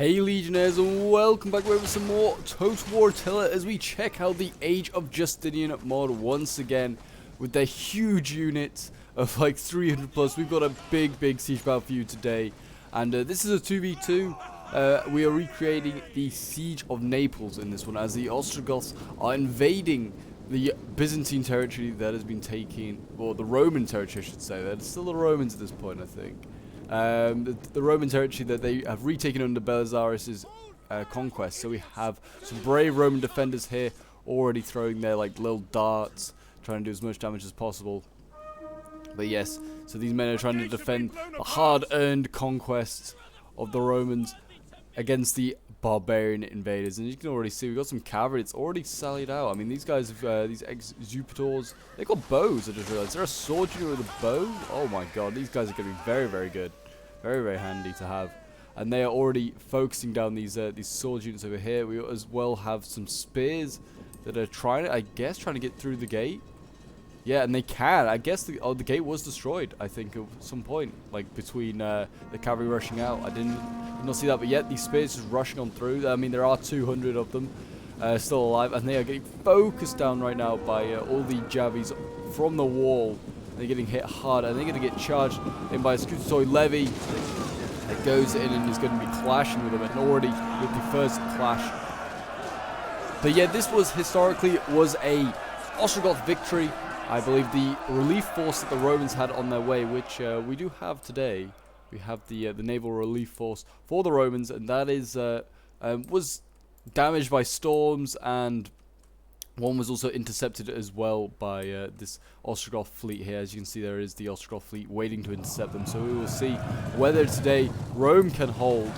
Hey Legionnaires, and welcome back with some more Total War Attila as we check out the Age of Justinian mod once again with their huge units of like 300 plus. We've got a big siege battle for you today, and this is a 2v2. We are recreating the Siege of Naples in this one as the Ostrogoths are invading the Byzantine territory that has been taken, or the Roman territory I should say. It's still the Romans at this point, I think. The Roman territory that they have retaken under Belisarius' conquest. So we have some brave Roman defenders here already throwing their like little darts, trying to do as much damage as possible. But yes, so these men are trying to defend the hard-earned conquest of the Romans against the barbarian invaders. And you can already see we've got some cavalry. It's already sallied out. I mean, these guys have these exupators. They've got bows. I just realized. Is there a sword unit with a bow? Oh my god, these guys are going to be very good. Very handy to have. And they are already focusing down these sword units over here. We as well have some spears that are trying to, I guess, trying to get through the gate. Yeah, and they can. I guess the gate was destroyed, I think, at some point, like between the cavalry rushing out. I did not see that, but yet these spears just rushing on through. I mean, there are 200 of them still alive, and they are getting focused down right now by all the Javis from the wall. They're getting hit hard, and they're going to get charged in by a Scutatory levy that goes in and is going to be clashing with them, and already with the first clash. But yeah, this was historically a Ostrogoth victory. I believe the relief force that the Romans had on their way, which we do have today. We have the naval relief force for the Romans, and that is was damaged by storms, and one was also intercepted as well by this Ostrogoth fleet here. As you can see, there is the Ostrogoth fleet waiting to intercept them. So we will see whether today Rome can hold.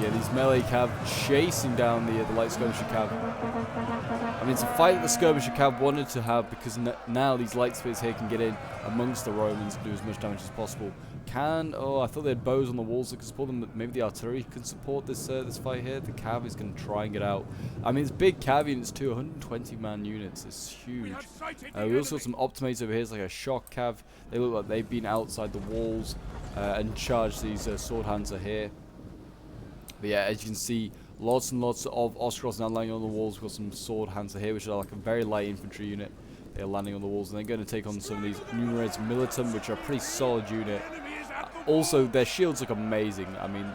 Yeah, these melee cav chasing down the light skirmisher cav. I mean, it's a fight that the skirmisher cav wanted to have, because now these light spears here can get in amongst the Romans and do as much damage as possible. I thought they had bows on the walls that could support them, but maybe the artillery can support this this fight here. The cav is going to try and get out. I mean, it's big cav units too, 120 man units. It's huge. We also got some optimates over here. It's like a shock cav. They look like they've been outside the walls and charged these sword hands are here. But yeah, as you can see, lots and lots of Ostrogoths now landing on the walls. We've got some sword hands here, which are like a very light infantry unit. They're landing on the walls, and they're going to take on some of these Numeres Militum, which are a pretty solid unit. Also, their shields look amazing. I mean,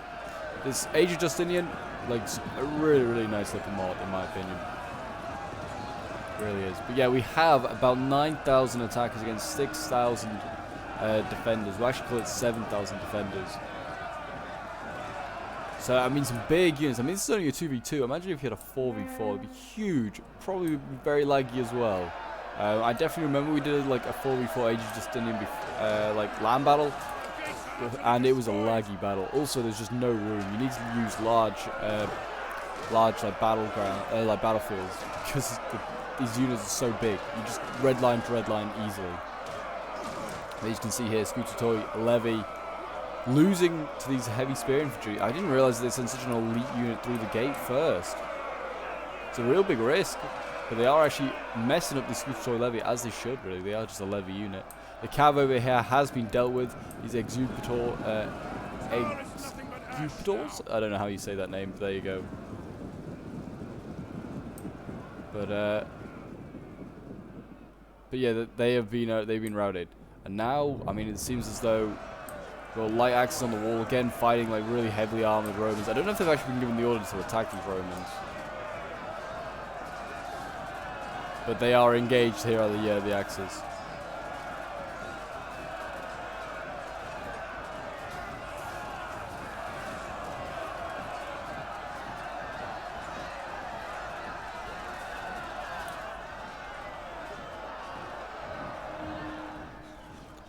this Age of Justinian, like, a really nice looking mod, in my opinion. It really is. But yeah, we have about 9,000 attackers against 6,000 defenders. We'll actually call it 7,000 defenders. So, I mean, some big units. I mean, this is only a 2v2. Imagine if you had a 4v4. It would be huge. Probably would be very laggy as well. I definitely remember we did like a 4v4 Age of Justinian like land battle, and it was a laggy battle. Also, there's just no room. You need to use large like battlefields, because these units are so big. You just red line to red line easily. As you can see here, Scutatory levy losing to these heavy spear infantry. I didn't realize they sent such an elite unit through the gate first. It's a real big risk. But they are actually messing up the Scutatory levy, as they should, really. They are just a levy unit. The cav over here has been dealt with. These exupators? I don't know how you say that name, but there you go. But yeah, they've been routed. And now, I mean, it seems as though we've got light axes on the wall again, fighting like really heavily armored Romans. I don't know if they've actually been given the order to attack these Romans. But they are engaged here on the axes.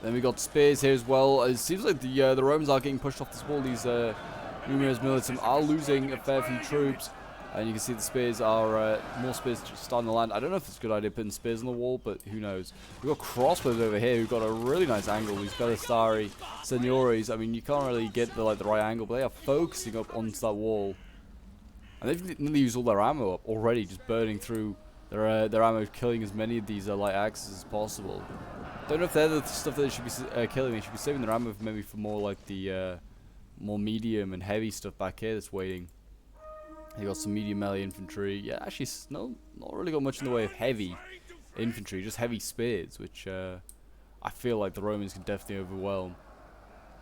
Then we got spears here as well. It seems like the Romans are getting pushed off this wall. These Numeres Militum are losing a fair few troops. And you can see the spears are, more spears starting to land. I don't know if it's a good idea putting spears on the wall, but who knows. We've got crossbows over here who've got a really nice angle. These Belisari Seniores, I mean, you can't really get the right angle, but they are focusing up onto that wall. And they've nearly used all their ammo up already, just burning through their ammo, killing as many of these light axes as possible. Don't know if they're the stuff that they should be killing. They should be saving their ammo maybe for more like the more medium and heavy stuff back here that's waiting. You got some medium melee infantry. Yeah, actually, not really got much in the way of heavy infantry, just heavy spears, which I feel like the Romans can definitely overwhelm.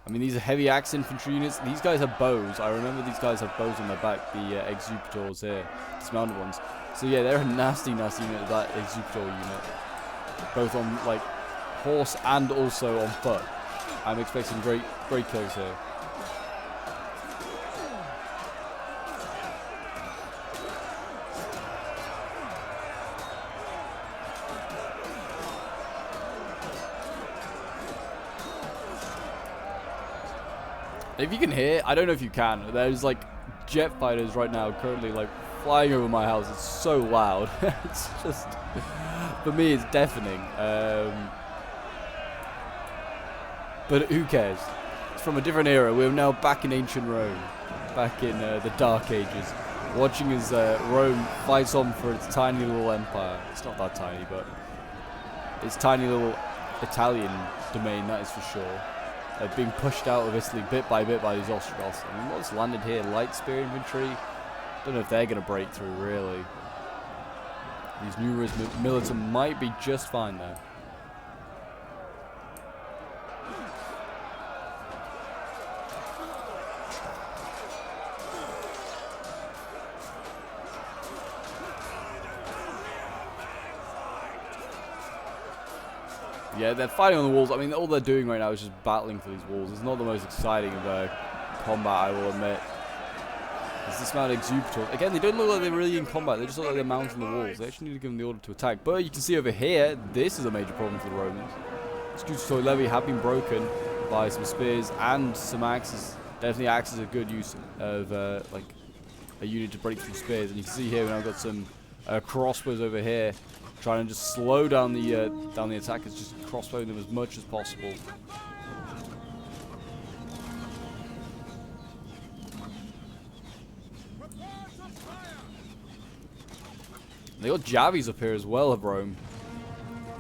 I mean, these are heavy axe infantry units. These guys have bows. I remember these guys have bows on their back, the executors here, dismounted ones. So yeah, they're a nasty unit, that executor unit. Both on, like, horse and also on foot. I'm expecting great kills here. If you can hear, I don't know if you can, there's like jet fighters right now currently like flying over my house. It's so loud. It's just, for me it's deafening. But who cares? It's from a different era. We're now back in ancient Rome, back in the Dark Ages, watching as Rome fights on for its tiny little empire. It's not that tiny, but its tiny little Italian domain, that is for sure. Being pushed out of Italy bit by these Ostrogoths. I mean, what's landed here? Light spear infantry? Don't know if they're going to break through, really. These numerous militants might be just fine, though. Yeah, they're fighting on the walls. I mean, all they're doing right now is just battling for these walls. It's not the most exciting of combat, I will admit. It's this amount of executors. Again, they don't look like they're really in combat. They just look like they're mounting the walls. They actually need to give them the order to attack. But you can see over here, this is a major problem for the Romans. Executor levy have been broken by some spears and some axes. Definitely axes are good use of like a unit to break through spears. And you can see here, I've got some crossbows over here, trying to just slow down the attackers, just crossbowing them as much as possible. They got Javis up here as well of Rome.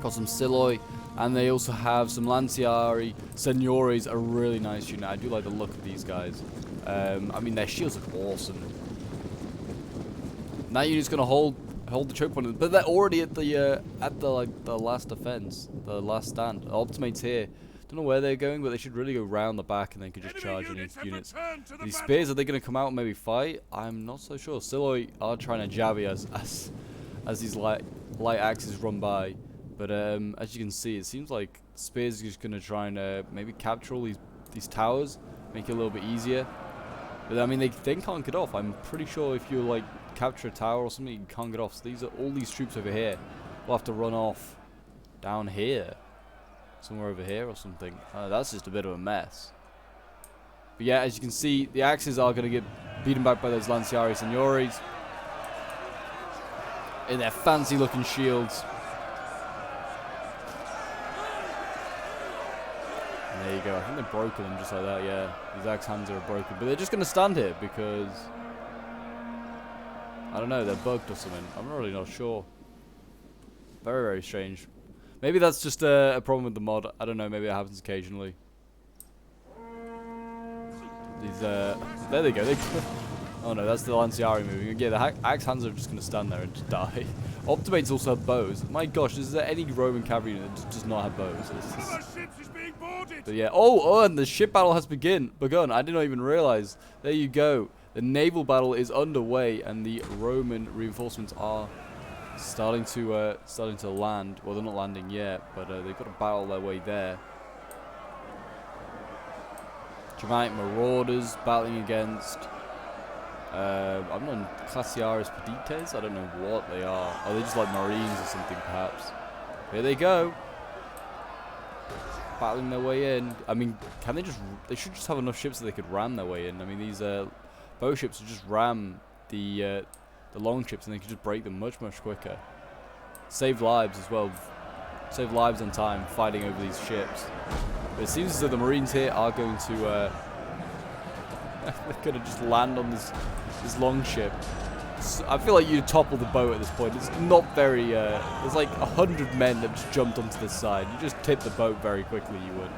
Got some Siloi, and they also have some Lanciari. Signores, a really nice unit. I do like the look of these guys. I mean, their shields look awesome. And that unit's gonna hold the choke point, but they're already at the last defense, the last stand. Ultimates here. Don't know where they're going, but they should really go round the back and they could just charge any units. These spears, are they going to come out and maybe fight? I'm not so sure. Siloi are trying to javi as these light axes run by, but as you can see, it seems like spears are just going to try and maybe capture all these towers, make it a little bit easier. But I mean, they can't get off. I'm pretty sure if you like capture a tower or something, you can't get off. So all these troops over here will have to run off down here, somewhere over here or something. That's just a bit of a mess. But yeah, as you can see, the axes are going to get beaten back by those Lanciari Signores in their fancy looking shields. And there you go. I think they've broken them just like that. Yeah, these axe hands are broken, but they're just going to stand here because I don't know, they're bugged or something. I'm really not sure. Very, very strange. Maybe that's just a problem with the mod. I don't know, maybe it happens occasionally. These, there they go. Oh no, that's the Lanciari moving. Yeah, the axe hands are just going to stand there and just die. Optimates also have bows. My gosh, is there any Roman cavalry unit that does not have bows? But yeah, and the ship battle has begun. I did not even realize. There you go. The naval battle is underway, and the Roman reinforcements are starting to land. Well, they're not landing yet, but they've got to battle their way there. Germanic marauders battling against. I'm not Classiaris Pedites. I don't know what they are. Are they just like Marines or something, perhaps? Here they go, battling their way in. I mean, can they just? They should just have enough ships that they could ram their way in. I mean, these bow ships would just ram the long ships, and they could just break them much quicker. Save lives as well. Save lives and time fighting over these ships. But it seems as though the Marines here are going to they're going to just land on this long ship. I feel like you'd topple the boat at this point. It's not very there's like 100 men that just jumped onto this side. You just tip the boat very quickly, you would.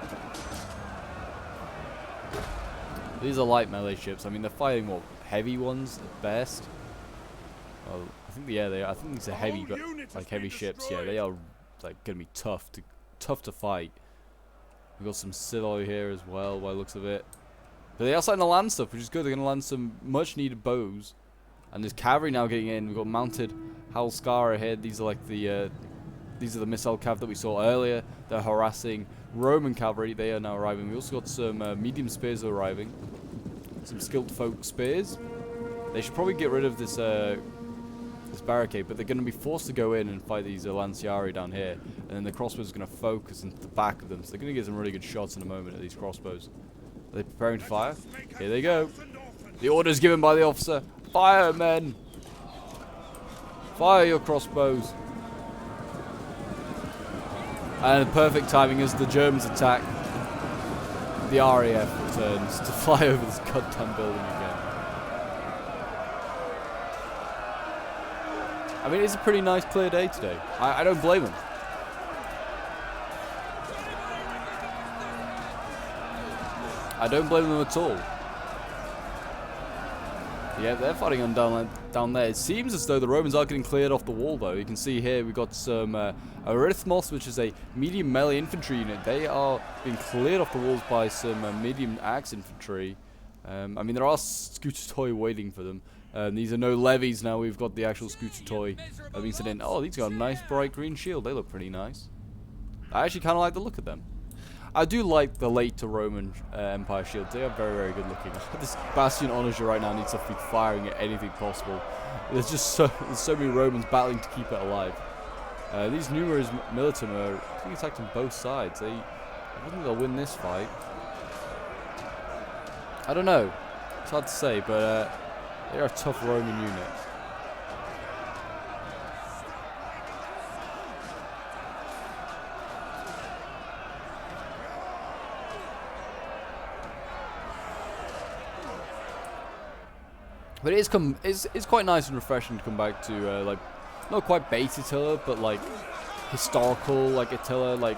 These are light melee ships. I mean, they're fighting what, heavy ones at best. Oh, I think yeah, they are. I think these are heavy, but like heavy ships. Yeah, they are like gonna be tough to fight. We've got some Sithoi here as well, by the looks of it. But they are starting to land stuff, which is good. They're gonna land some much needed bows, and there's cavalry now getting in. We've got mounted Halskara here. These are like the missile cav that we saw earlier. They're harassing Roman cavalry. They are now arriving. We also got some medium spears arriving. Some skilled folk spears. They should probably get rid of this this barricade, but they're going to be forced to go in and fight these Lanciari down here, and then the crossbows are going to focus into the back of them, so they're going to get some really good shots in a moment at these crossbows. Are they preparing to fire? Here they go. The order is given by the officer. Fire, men! Fire your crossbows. And the perfect timing as the Germans attack, the RAF returns to fly over this goddamn building again. I mean, it's a pretty nice clear day today. I don't blame them. I don't blame them at all. Yeah, they're fighting on down there. It seems as though the Romans are getting cleared off the wall, though. You can see here we've got some Arithmos, which is a medium melee infantry unit. They are being cleared off the walls by some medium axe infantry. I mean, there are scooter toy waiting for them. These are no levies now. We've got the actual scooter toy being sent in. Oh, these got a nice bright green shield. They look pretty nice. I actually kind of like the look of them. I do like the later Roman Empire shields. They are very, very good looking. This Bastion Onager right now needs to be firing at anything possible. There's just so many Romans battling to keep it alive. These numerous militum are being attacked on both sides. I don't think they'll win this fight. I don't know. It's hard to say, but they're a tough Roman unit. But it's quite nice and refreshing to come back to like not quite base Attila, but like historical like Attila. Like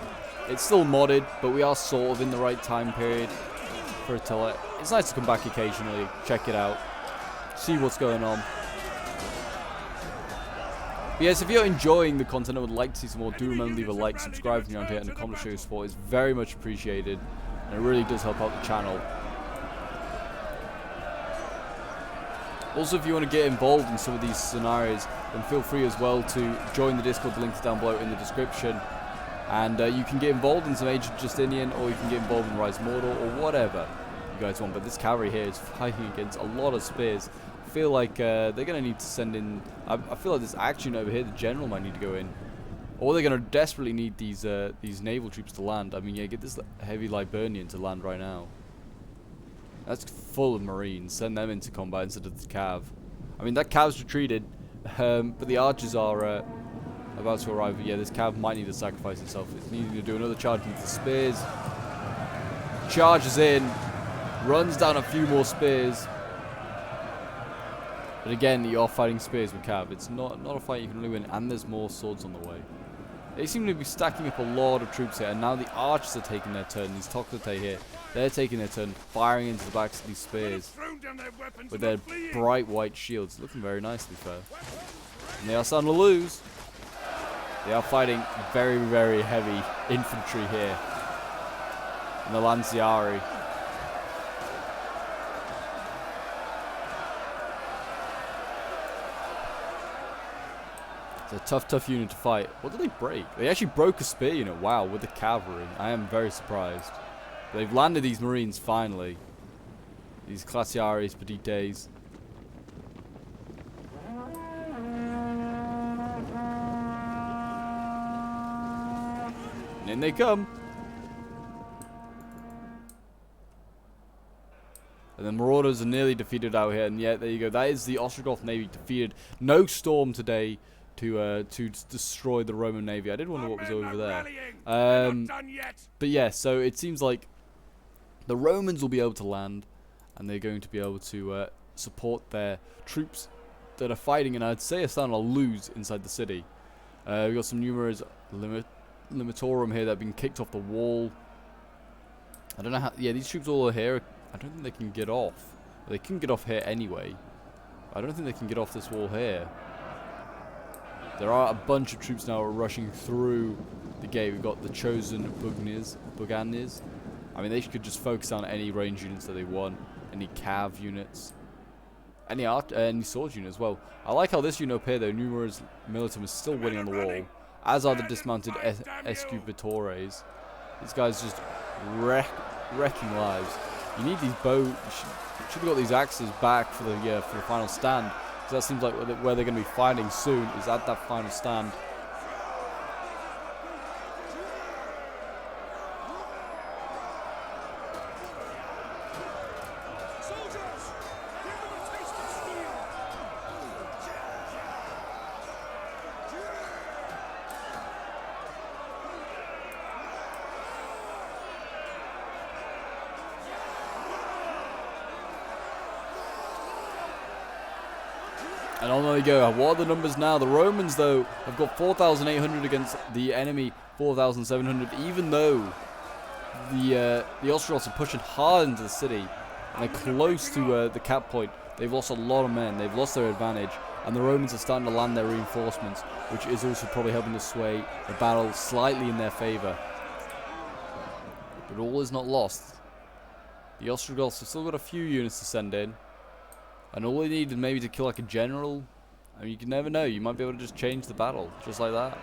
it's still modded, but we are sort of in the right time period for Attila. It's nice to come back occasionally, check it out, see what's going on. But yes, if you're enjoying the content and would like to see some more, do remember to leave a like, subscribe if you're around here, and a comment to show your support is very much appreciated, and it really does help out the channel. Also, if you want to get involved in some of these scenarios, then feel free as well to join the Discord. The link's down below in the description. And you can get involved in some Age of Justinian, or you can get involved in Rise of Mordor, or whatever you guys want. But this cavalry here is fighting against a lot of spears. I feel like they're going to need to send in... I feel like this action over here, the general might need to go in. Or they're going to desperately need these naval troops to land. I mean, yeah, get this heavy Liburnian to land right now. That's full of Marines. Send them into combat instead of the cav. I mean, that cav's retreated, but the archers are about to arrive. Yeah, this cav might need to sacrifice itself. It's needing to do another charge into the spears. Charges in, runs down a few more spears. But again, you are fighting spears with cav. It's not a fight you can really win, and there's more swords on the way. They seem to be stacking up a lot of troops here, and now the archers are taking their turn. These Toktate here, they're taking their turn, firing into the backs of these spears with their bright white shields. Looking very nice, to be fair. And they are starting to lose. They are fighting very, very heavy infantry here. And the Lanciari. It's a tough, tough unit to fight. What did they break? They actually broke a spear unit. Wow, with the cavalry. I am very surprised. They've landed these Marines finally. These Classiaris, Petites. And in they come. And the Marauders are nearly defeated out here. And yeah, there you go. That is the Ostrogoth Navy defeated. No storm today to destroy the Roman Navy. I did wonder what was over there. But yeah, so it seems like the Romans will be able to land, and they're going to be able to support their troops that are fighting, and I'd say are starting to lose inside the city. We've got some numerous Limitorum here that have been kicked off the wall. I don't know how... Yeah, these troops all are here. I don't think they can get off. They can get off here anyway. I don't think they can get off this wall here. There are a bunch of troops now rushing through the gate. We've got the chosen Buganirs. I mean, they could just focus on any range units that they want, any cav units, any sword unit as well. I like how this unit up here, though, Numerous Militum, is still winning on the wall, as are the dismounted Escubatores. These guys just wrecking lives. You need these bows. You should have got these axes back for the final stand, because that seems like where they're going to be fighting soon, is at that final stand. And on they go. What are the numbers now? The Romans, though, have got 4,800 against the enemy 4,700. Even though the Ostrogoths are pushing hard into the city and they're close to the cap point, they've lost a lot of men. They've lost their advantage, and the Romans are starting to land their reinforcements, which is also probably helping to sway the battle slightly in their favour. But all is not lost. The Ostrogoths have still got a few units to send in. And all they need is maybe to kill like a general. I mean, you can never know. You might be able to just change the battle, just like that.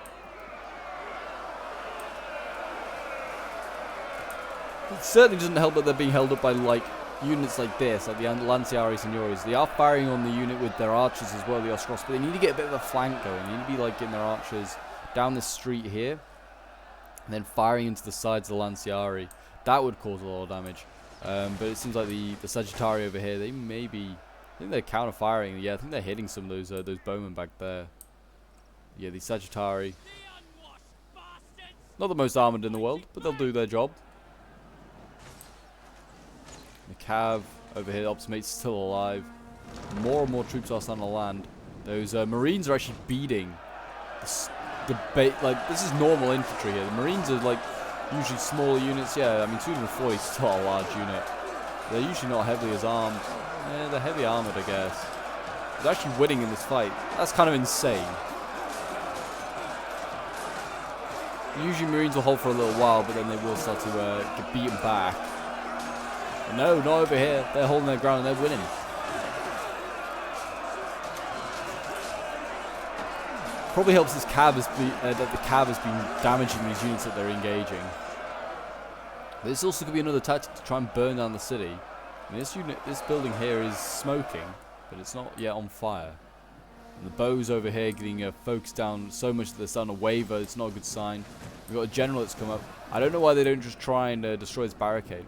It certainly doesn't help that they're being held up by like units like this, like the Lanciari Signores. They are firing on the unit with their archers as well, the Ostrogoths, but they need to get a bit of a flank going. They need to be like getting their archers down this street here, and then firing into the sides of the Lanciari. That would cause a lot of damage. But it seems like the Sagittari over here, they may be... I think they're counter-firing. Yeah, I think they're hitting some of those bowmen back there. Yeah, the Sagittari. Not the most armoured in the world, but they'll do their job. The Cav over here, the Optimate's still alive. More and more troops are starting to land. Those Marines are actually beating like, this is normal infantry here. The Marines are like usually smaller units. Yeah, I mean 240 is still a large unit. They're usually not heavily as armed. Yeah, they're heavy armoured, I guess. They're actually winning in this fight. That's kind of insane. Usually Marines will hold for a little while, but then they will start to get beaten back. But no, not over here. They're holding their ground and they're winning. Probably helps this cav that the cav has been damaging these units that they're engaging. This also could be another tactic to try and burn down the city. And this building here is smoking, but it's not yet on fire. And the bows over here getting focused down so much that they're starting to waver. It's not a good sign. We've got a general that's come up. I don't know why they don't just try and destroy this barricade.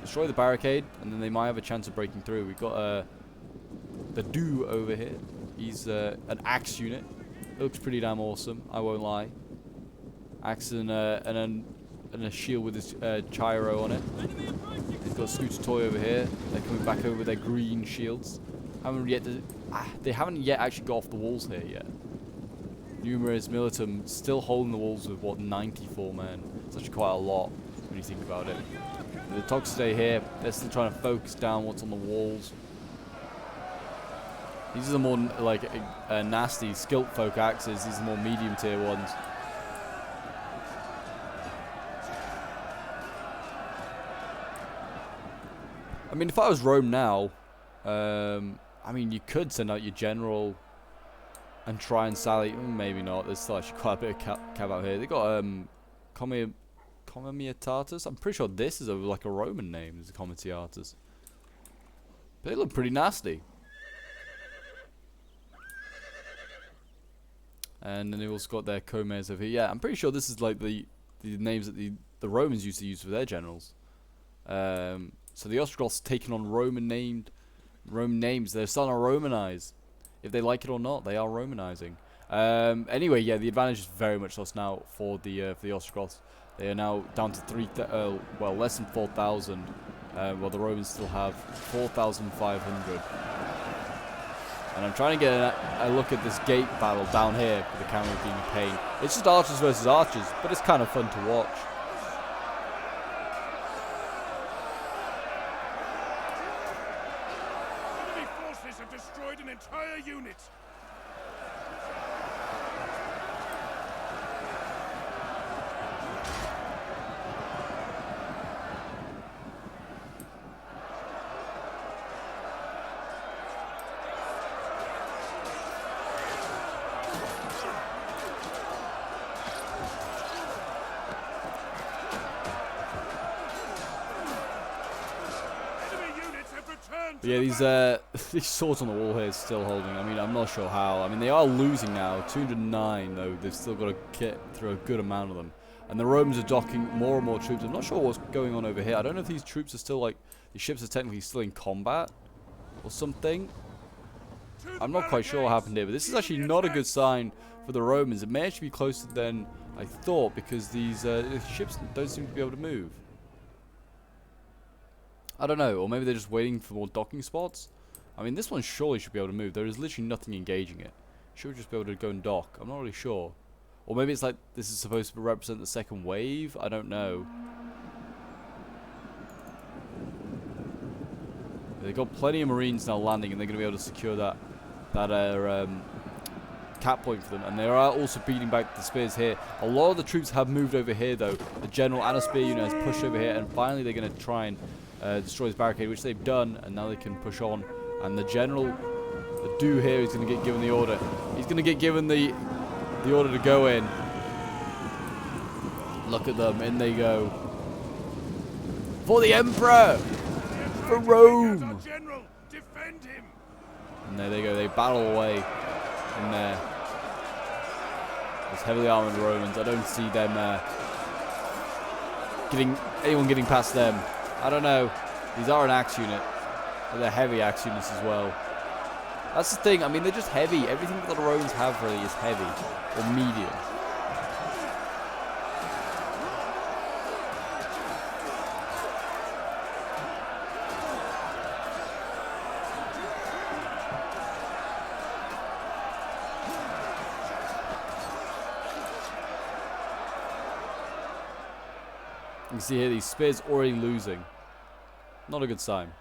Destroy the barricade, and then they might have a chance of breaking through. We've got the Do over here. He's an axe unit. It looks pretty damn awesome, I won't lie. Axe and a shield with his Chiro on it. He's got a Scooter Toy over here. They're coming back over with their green shields. They haven't yet actually got off the walls here yet. Numerous Militum still holding the walls with, what, 94 men. It's actually quite a lot when you think about it. The Toxidae here, they're still trying to focus down what's on the walls. These are the more like nasty Skilt folk axes. These are the more medium tier ones. I mean, if I was Rome now, I mean, you could send out your general and try and sally. Maybe not. There's still actually quite a bit of cav out here. They got Comitiatus. I'm pretty sure this is like a Roman name. Is Comitiatus. But they look pretty nasty. And then they've also got their Comes over here. Yeah, I'm pretty sure this is like the names that the Romans used to use for their generals. So the Ostrogoths taking on Roman names. They're starting to Romanize. If they like it or not, they are Romanizing. Anyway, yeah, the advantage is very much lost now for the Ostrogoths. They are now down to less than 4,000, while the Romans still have 4,500. And I'm trying to get a look at this gate battle down here with the camera being a pain. It's just archers versus archers, but it's kind of fun to watch. Enemy forces have destroyed an entire unit. But yeah, these swords on the wall here is still holding. I mean, I'm not sure how. I mean, they are losing now. 209, though. They've still got to get through a good amount of them. And the Romans are docking more and more troops. I'm not sure what's going on over here. I don't know if these troops are still, like, the ships are technically still in combat or something. I'm not quite sure what happened here. But this is actually not a good sign for the Romans. It may actually be closer than I thought because these ships don't seem to be able to move. I don't know, or maybe they're just waiting for more docking spots. I mean, this one surely should be able to move. There is literally nothing engaging it. Should just be able to go and dock. I'm not really sure. Or maybe it's like this is supposed to represent the second wave. I don't know. They've got plenty of Marines now landing, and they're going to be able to secure that cap point for them. And they are also beating back the spears here. A lot of the troops have moved over here, though. The general and a spear unit has pushed over here, and finally they're going to try and destroy this barricade, which they've done, and now they can push on. And the general, the do here, is going to get given the order. He's going to get given the order to go in. Look at them, in they go. For the Emperor! For Rome! And there they go, they battle away in there. Those heavily armored Romans, I don't see them anyone getting past them. I don't know. These are an axe unit. But they're heavy axe units as well. That's the thing. I mean, they're just heavy. Everything that the Romans have really is heavy. Or medium. You can see here these spears already losing. Not a good sign.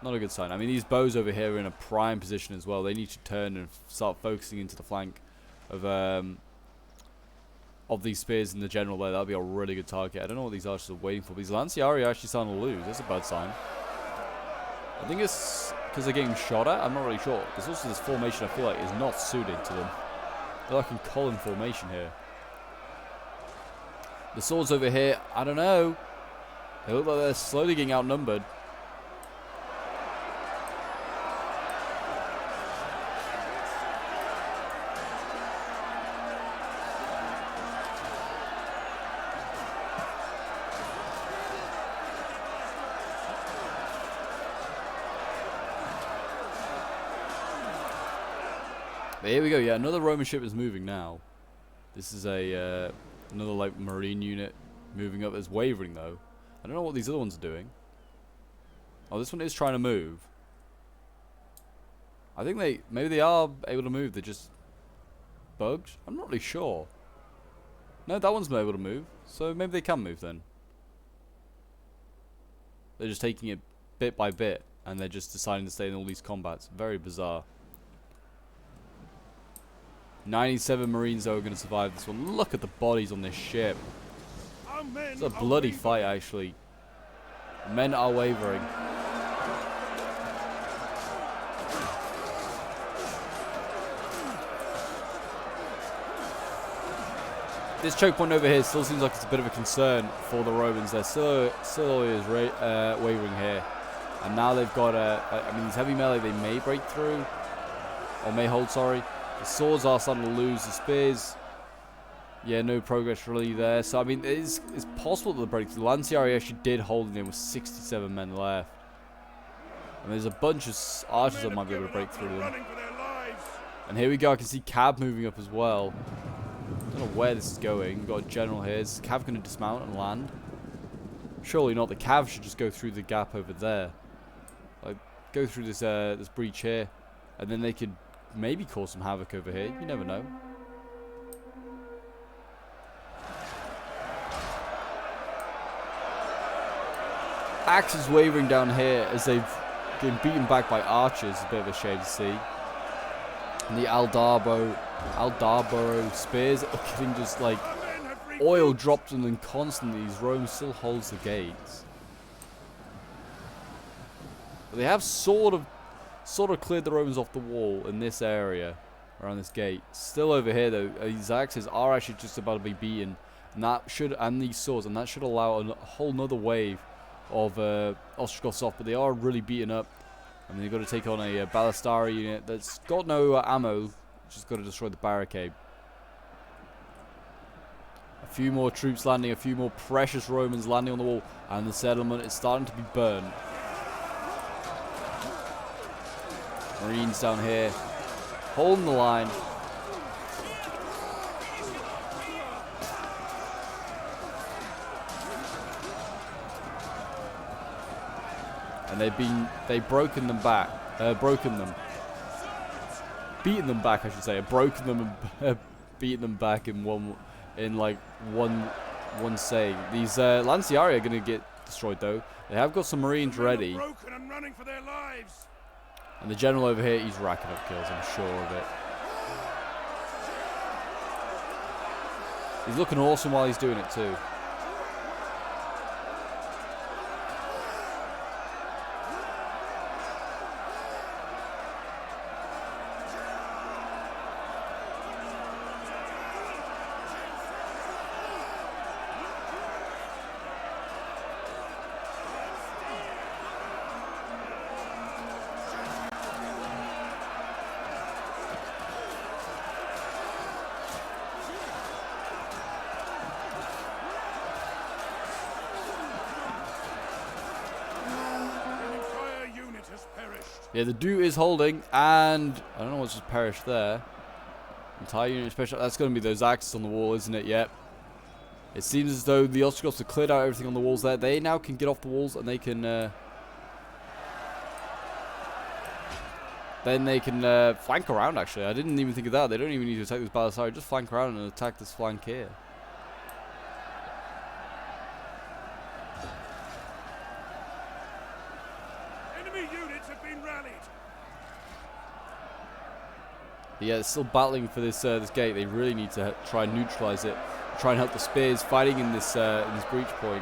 Not a good sign. I mean, these bows over here are in a prime position as well. They need to turn and start focusing into the flank of these spears in the general there. That'll be a really good target. I don't know what these archers are waiting for. But these Lanciari are actually starting to lose. That's a bad sign. I think it's because they're getting shot at. I'm not really sure. There's also this formation I feel like is not suited to them. They're like in column formation here. The swords over here, I don't know. They look like they're slowly getting outnumbered. But here we go. Yeah, another Roman ship is moving now. This is a another like marine unit moving up. It's wavering though. I don't know what these other ones are doing. Oh, this one is trying to move. I think maybe they are able to move. They're just bugged. I'm not really sure. No, that one's not able to move. So maybe they can move then. They're just taking it bit by bit, and they're just deciding to stay in all these combats. Very bizarre. 97 Marines though are going to survive this one. Look at the bodies on this ship. It's a bloody fight actually. Men are wavering. This choke point over here still seems like it's a bit of a concern for the Romans. They're still always wavering here. And now they've got I mean, these heavy melee they may break through. Or may hold, sorry. The swords are starting to lose. The spears, yeah, no progress really there. So, I mean, it's possible that the break through. The Lanciari actually did hold in there with 67 men left. And there's a bunch of archers that might be able to break through them. And here we go. I can see Cav moving up as well. I don't know where this is going. We've got a general here. Is Cav going to dismount and land? Surely not. The Cav should just go through the gap over there. Like, go through this this breach here. And then they could maybe cause some havoc over here. You never know. Axe is wavering down here as they've been beaten back by archers. A bit of a shame to see. And the Aldarboro spears are getting just like oil dropped on them constantly. Rome still holds the gates. But they have sort of cleared the Romans off the wall in this area around this gate. Still over here though, these axes are actually just about to be beaten, and these swords, and that should allow a whole nother wave of Ostrogoths off. But they are really beaten up. I mean, they've got to take on a Ballistari unit that's got no ammo. Just got to destroy the barricade. A few more troops landing, a few more precious Romans landing on the wall, and the settlement is starting to be burned. Marines down here, holding the line. And they've broken them back, beaten them back, I should say, broken them and beaten them back in one saying. These Lanciari are going to get destroyed though. They have got some Marines ready. Broken and running for their lives. And the general over here, he's racking up kills, I'm sure of it. He's looking awesome while he's doing it too. Yeah, the Duke is holding, and I don't know what's just perished there. Entire unit special. That's going to be those axes on the wall, isn't it? Yep. It seems as though the Ostrogoths have cleared out everything on the walls there. They now can get off the walls, and they can. Then they can flank around. Actually, I didn't even think of that. They don't even need to attack this Balisari. Just flank around and attack this flank here. Yeah, it's still battling for this this gate. They really need to try and neutralize it. Try and help the spears fighting in this breach point.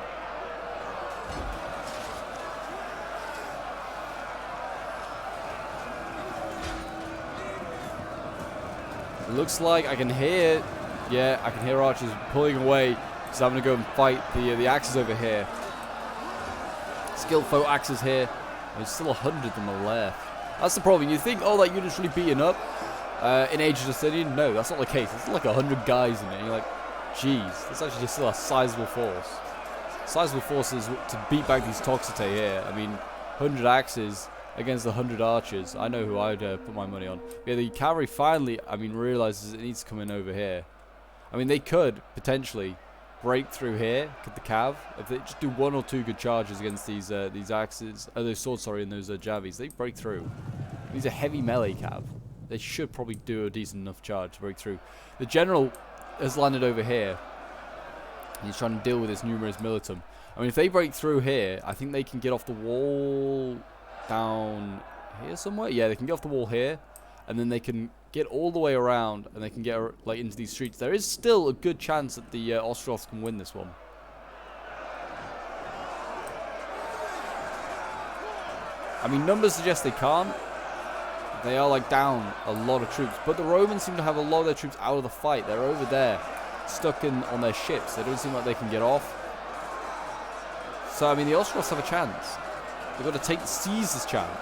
It looks like I can hear, yeah, I can hear archers pulling away. So I'm going to go and fight the axes over here. Skilled foe axes here. There's still 100 of them are left. That's the problem. You think, oh, that unit's really beaten up. In Age of Justinian, no, that's not the case. It's like 100 guys in it. And you're like, geez, that's actually still a sizable force. Sizable forces to beat back these Toxote here. I mean, 100 axes against 100 archers. I know who I'd put my money on. Yeah, the cavalry finally, I mean, realizes it needs to come in over here. I mean, they could potentially break through here, get the cav. If they just do 1 or 2 good charges against these axes, those swords, sorry, and those javis, they break through. These are heavy melee cav. They should probably do a decent enough charge to break through. The general has landed over here. He's trying to deal with this numerous militum. I mean, if they break through here, I think they can get off the wall down here somewhere. Yeah, they can get off the wall here, and then they can get all the way around, and they can get like into these streets. There is still a good chance that the Ostrogoths can win this one. I mean, numbers suggest they can't. They are like down a lot of troops, but the Romans seem to have a lot of their troops out of the fight. They're over there, stuck in on their ships. They don't seem like they can get off. So I mean, the Ostrogoths have a chance. They've got to seize this chance.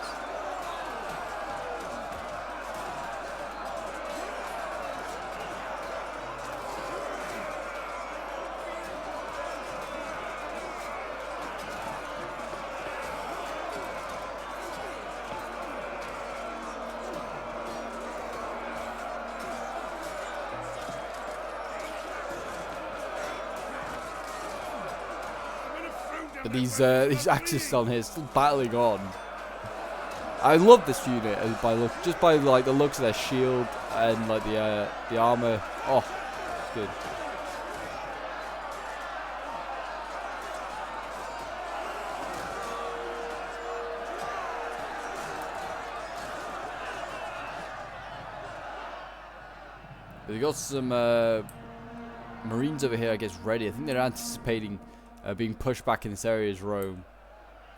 But these axes down here still battling on. I love this unit just by like the looks of their shield and like the armor. Oh, it's good. But they got some Marines over here, I guess, ready. I think they're anticipating being pushed back in this area as Rome.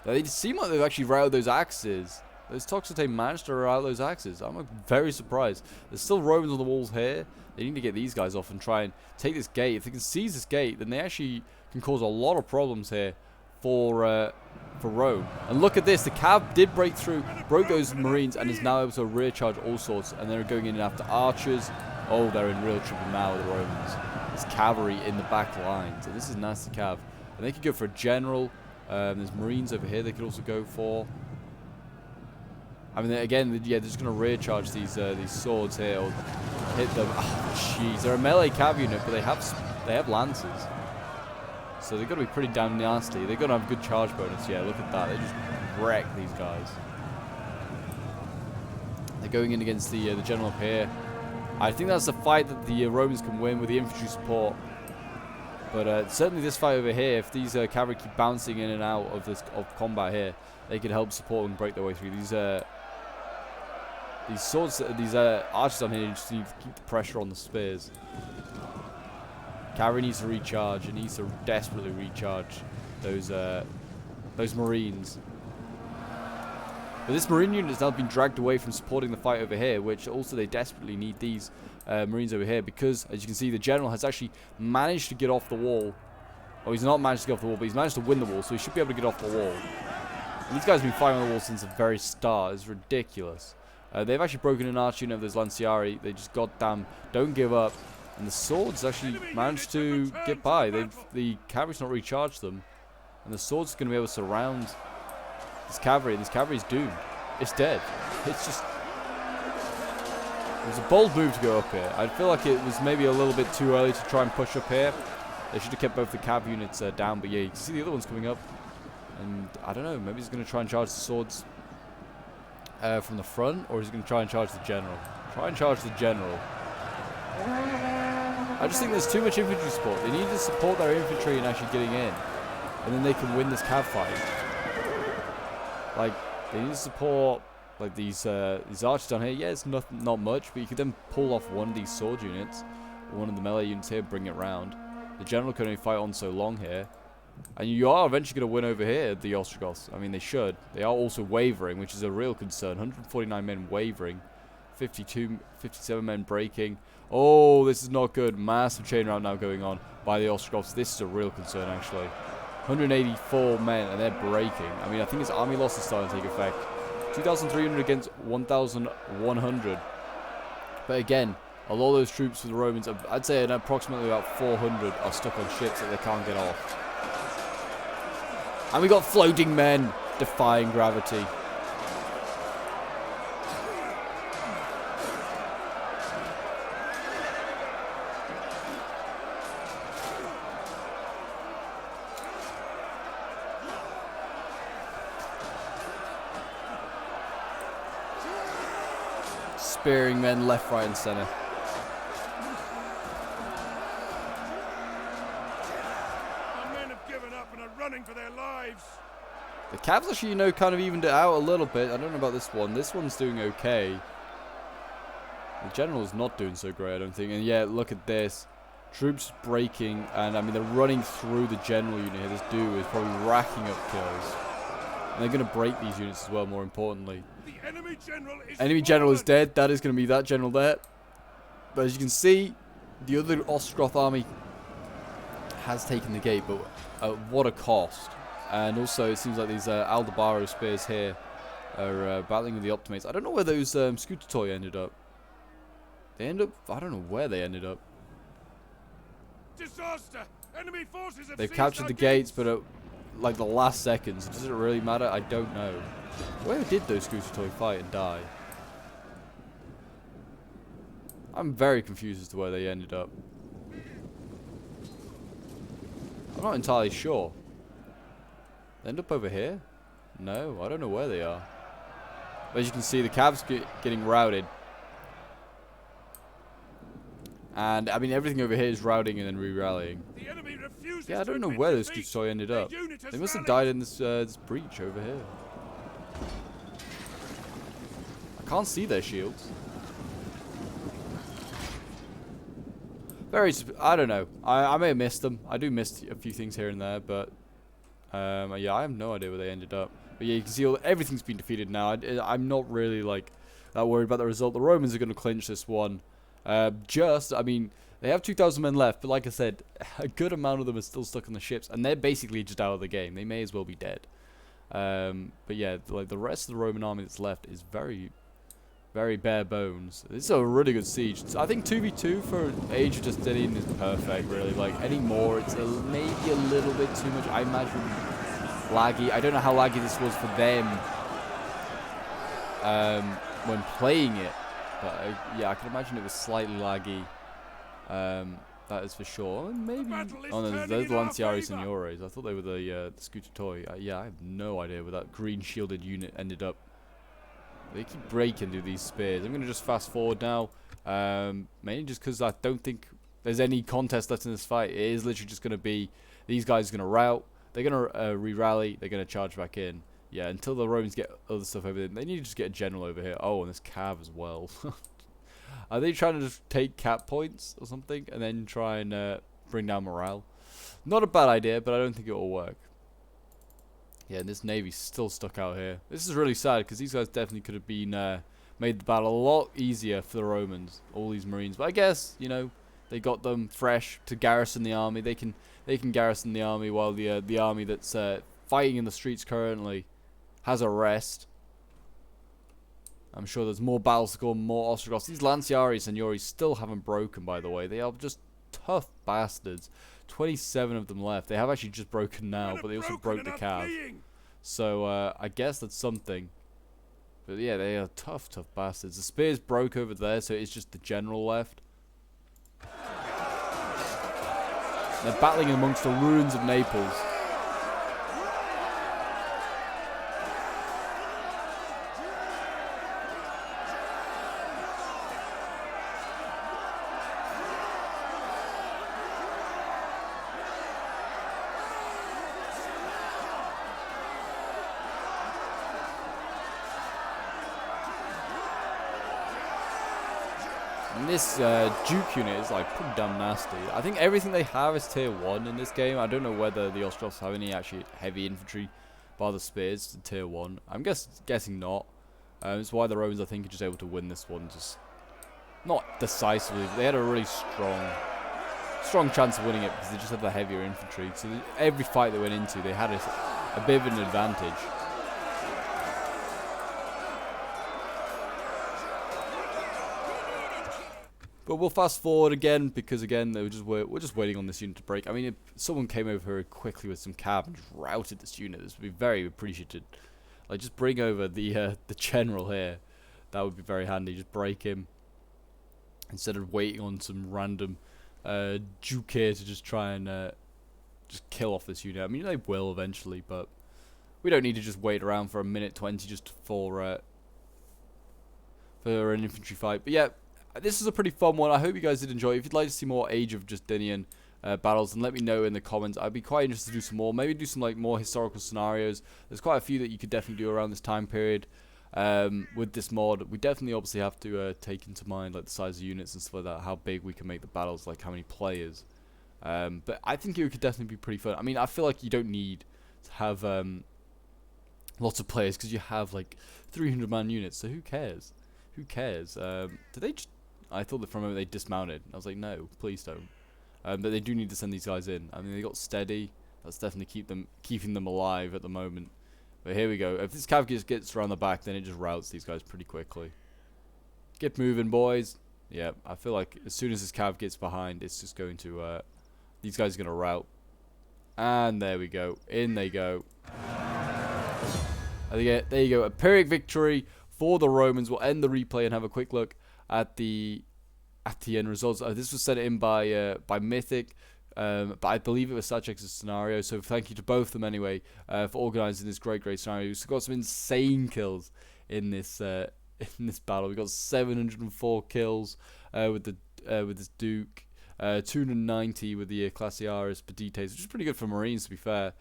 They seem like they've actually routed those axes. Those Toxote managed to rout those axes. I'm very surprised. There's still Romans on the walls here. They need to get these guys off and try and take this gate. If they can seize this gate, then they actually can cause a lot of problems here for Rome. And look at this, the cav did break through, broke those marines, and is now able to rear charge all sorts. And they're going in after archers. Oh, they're in real trouble now, the Romans. There's cavalry in the back lines, and this is nasty cav. And they could go for a general. There's marines over here they could also go for. I mean, again, yeah, they're just going to rear charge these swords here, or hit them. Oh, jeez, they're a melee cav unit, but they have lances. So they've got to be pretty damn nasty. They've got to have a good charge bonus. Yeah, look at that. They just wreck these guys. They're going in against the general up here. I think that's a fight that the Romans can win with the infantry support. But certainly this fight over here, if these cavalry keep bouncing in and out of combat here, they can help support and break their way through. These swords, these archers down here just need to keep the pressure on the spears. Cavalry needs to recharge. It needs to desperately recharge those marines. But this marine unit has now been dragged away from supporting the fight over here, which also they desperately need these marines over here, because as you can see, the general has actually managed to get off the wall. Oh, he's not managed to get off the wall, but he's managed to win the wall, so he should be able to get off the wall. And these guys have been fighting on the wall since the very start. It's ridiculous. They've actually broken an arch unit of those Lanciari. They just goddamn don't give up. And the swords actually managed to get by. The cavalry's not recharged them. And the swords are going to be able to surround this cavalry. And this cavalry's doomed. It's dead. It's just... It was a bold move to go up here. I feel like it was maybe a little bit too early to try and push up here. They should have kept both the cav units down. But yeah, you can see the other ones coming up. And I don't know. Maybe he's going to try and charge the swords from the front. Or is he going to try and charge the general? Try and charge the general. I just think there's too much infantry support. They need to support their infantry and actually getting in. And then they can win this cav fight. Like, they need to support like these archers down here. Yeah, it's not much, but you could then pull off one of these sword units, or one of the melee units here, bring it round. The general can only fight on so long here. And you are eventually going to win over here, the Ostrogoths. I mean, they should. They are also wavering, which is a real concern. 149 men wavering. 57 men breaking. Oh, this is not good. Massive chain round now going on by the Ostrogoths. This is a real concern, actually. 184 men, and they're breaking. I mean, I think his army loss is starting to take effect. 2,300 against 1,100. But again, a lot of those troops for the Romans, I'd say approximately about 400 are stuck on ships that they can't get off. And we got floating men defying gravity. Spearing men left, right, and center. Our men have given up and are running for their lives. The Cavs actually, you know, kind of evened it out a little bit. I don't know about this one. This one's doing okay. The general's not doing so great, I don't think. And yeah, look at this. Troops breaking, and I mean, they're running through the general unit here. This dude is probably racking up kills. And they're going to break these units as well, more importantly. The enemy general is dead. That is going to be that general there. But as you can see, the other Ostrogoth army has taken the gate, but at what a cost. And also, it seems like these Aldebaro spears here are battling with the Optimates. I don't know where those scooter toy ended up. They end up... I don't know where they ended up. Disaster! Enemy forces have They've seized captured our the gates, but at like the last seconds. Does it really matter? I don't know. Where did those scooter toy fight and die? I'm very confused as to where they ended up. I'm not entirely sure. They end up over here? No, I don't know where they are. But as you can see, the Cavs getting routed. And, I mean, everything over here is routing and then re-rallying. Yeah, I don't know where those scooter toy ended up. They must have died in this this breach over here. I can't see their shields. I don't know. I may have missed them. I do miss a few things here and there, but yeah, I have no idea where they ended up. But yeah, you can see everything's been defeated now. I'm not really like that worried about the result. The Romans are going to clinch this one. I mean, They have 2,000 men left, but like I said, a good amount of them are still stuck on the ships, and they're basically just out of the game. They may as well be dead. But yeah, like the rest of the Roman army that's left is very, very bare bones. This is a really good siege. I think 2v2 for Age of Justinian is perfect, really. Like, any more, it's maybe a little bit too much. I imagine laggy. I don't know how laggy this was for them when playing it. But yeah, I can imagine it was slightly laggy. That is for sure. Maybe. Oh no, those Lanciari Signores. I thought they were the Scooter Toy. Yeah, I have no idea where that green shielded unit ended up. They keep breaking through these spears. I'm going to just fast forward now. Mainly just because I don't think there's any contest left in this fight. It is literally just going to be these guys are going to rout. They're going to re-rally. They're going to charge back in. Yeah, until the Romans get other stuff over there. They need to just get a general over here. Oh, and this cav as well. Are they trying to just take cap points or something and then try and bring down morale? Not a bad idea, but I don't think it will work. Yeah, and this navy's still stuck out here. This is really sad because these guys definitely could have been made the battle a lot easier for the Romans. All these Marines, but I guess they got them fresh to garrison the army. They can garrison the army while the army that's fighting in the streets currently has a rest. I'm sure there's more battles to go, more Ostrogoths. These Lanciari Signori still haven't broken, by the way. They are just tough bastards. 27 of them left. They have actually just broken now, but they also broke the cav. So I guess that's something. But yeah, they are tough bastards. The spears broke over there, so it's just the general left. They're battling amongst the ruins of Naples. And this Duke unit is like pretty damn nasty. I think everything they have is tier 1 in this game. I don't know whether the Ostrogoths have any actually heavy infantry bar the spears to tier 1. I'm guessing not. It's why the Romans, I think, are just able to win this one. Just not decisively, but they had a really strong chance of winning it because they just had the heavier infantry. So every fight they went into, they had a bit of an advantage. But we'll fast forward again because again we're just waiting on this unit to break. I mean, if someone came over here quickly with some cav and just routed this unit, this would be very appreciated. Like, just bring over the general here. That would be very handy. Just break him instead of waiting on some random Duke here to just try and just kill off this unit. I mean, they will eventually, but we don't need to just wait around for a minute 20 just for an infantry fight. But yeah. This is a pretty fun one. I hope you guys did enjoy. If you'd like to see more Age of Justinian battles, then let me know in the comments. I'd be quite interested to do some more. Maybe do some like more historical scenarios. There's quite a few that you could definitely do around this time period with this mod. We definitely obviously have to take into mind like the size of units and stuff like that, how big we can make the battles, like how many players. But I think it could definitely be pretty fun. I mean, I feel like you don't need to have lots of players because you have like 300-man units. So who cares? Who cares? Did they just... I thought that for a moment they dismounted. I was like, no, please don't. But they do need to send these guys in. I mean, they got steady. That's definitely keeping them alive at the moment. But here we go. If this cav just gets around the back, then it just routs these guys pretty quickly. Get moving, boys. Yeah, I feel like as soon as this cav gets behind, it's just going to... these guys are going to rout. And there we go. In they go. There you go. A Pyrrhic victory for the Romans. We'll end the replay and have a quick look at the end results. This was sent in by Mythic, but I believe it was Sachex's scenario. So thank you to both of them anyway for organising this great scenario. We've got some insane kills in this battle. We got 704 kills with this Duke, 290 with the Classiaris Petites, which is pretty good for Marines to be fair.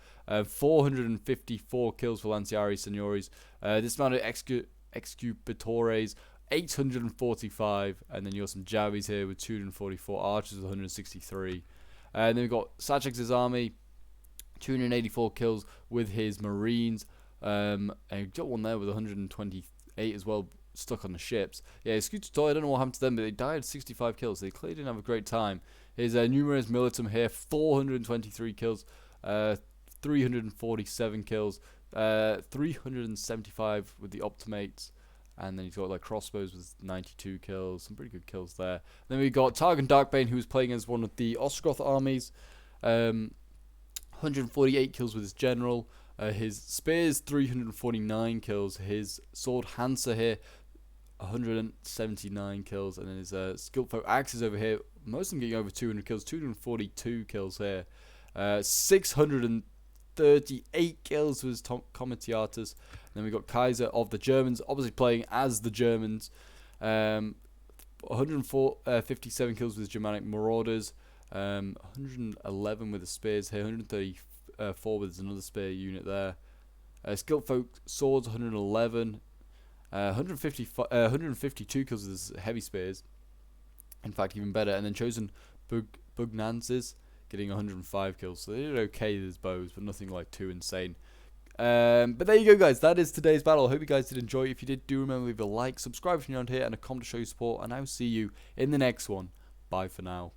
454 kills for Lanciari Signores. This amount of Excupitores. 845, and then you got some Javis here with 244, Archers with 163, and then we've got Sachex's army, 284 kills with his Marines, and you've got one there with 128 as well, stuck on the ships. Yeah, Scutus Toy, I don't know what happened to them, but they died 65 kills. They clearly didn't have a great time. Here's Numerous Militum here, 423 kills, 347 kills, 375 with the Optimates. And then he's got like crossbows with 92 kills, some pretty good kills there. Then we got Targon Darkbane, who was playing as one of the Ostrogoth armies, 148 kills with his general. His spears 349 kills. His sword Hansa here 179 kills, and then his Skillfolk axes over here, most of them getting over 200 kills, 242 kills here. 638 kills with his Comitiatus. Then we got Kaiser of the Germans, obviously playing as the Germans. 157 kills with his Germanic Marauders. 111 with the spears here. 134 with another spear unit there. Skillfolk swords 111. 152 kills with his heavy spears. In fact, even better. And then chosen Bugnanzes getting 105 kills. So they did okay with his bows, but nothing like too insane. But there you go, guys. That is today's battle. I hope you guys did enjoy. If you did, do remember to leave a like, subscribe if you're new around here, and a comment to show your support. And I will see you in the next one. Bye for now.